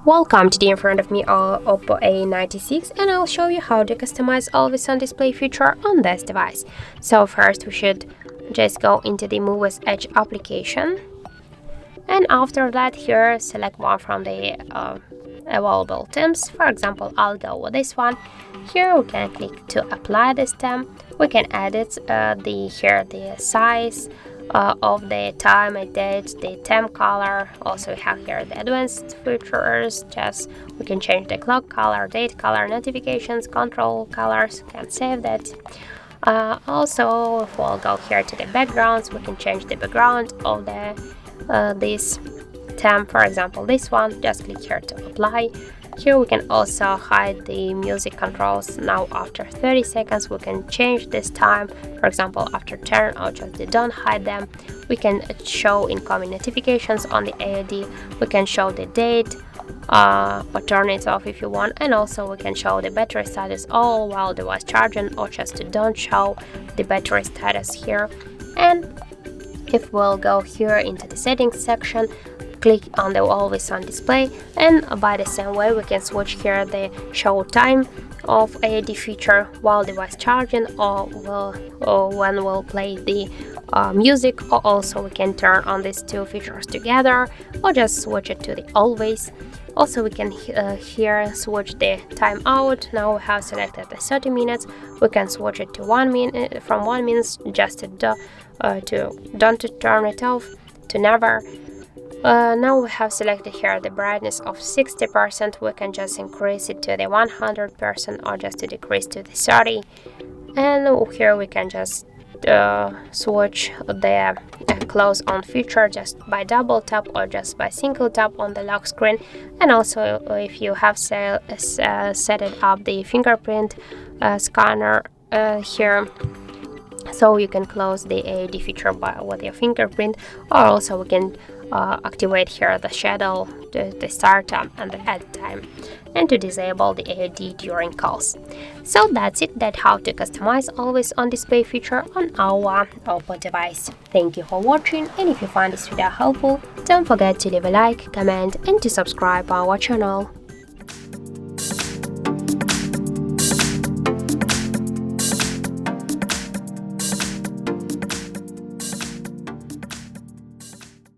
Welcome to the in front of me OPPO A96, and I'll show you how to customize always on display feature on this device. So first we should just go into the Move with Edge application, and after that here select one from the available themes. For example, I'll go with this one. Here we can click to apply this theme. We can edit the size of the time and date, the theme color. Also we have here the advanced features. Just we can change the clock color, date color, notifications, control colors. Can save that. Also if we'll go here to the backgrounds, we can change the background of this theme. For example, this one, just click here to apply. Here we can also hide the music controls. Now after 30 seconds we can change this time. For example, after 10 or just don't hide them. We can show incoming notifications on the AOD. We can show the date or turn it off if you want, and also we can show the battery status all while the device charging, or just to don't show the battery status here. And if we'll go here into the settings section, click on the always on display, and by the same way we can switch here the show time of AOD feature while device charging, or when we'll play the music, or also we can turn on these two features together, or just switch it to the always. Also we can here switch the timeout. Now we have selected the 30 minutes. We can switch it to 1 minute, from 1 minute just to don't turn it off, to never. Now we have selected here the brightness of 60%. We can just increase it to the 100% or just to decrease to the 30. And here we can just switch the close on feature just by double tap or just by single tap on the lock screen. And also if you have set it up the fingerprint scanner here, so you can close the AOD feature with your fingerprint, or also we can activate here the shadow, the start time and the end time, and to disable the AOD during calls. So that's it. That's how to customize always on display feature on our OPPO device. Thank you for watching, and if you find this video helpful, don't forget to leave a like, comment and to subscribe our channel.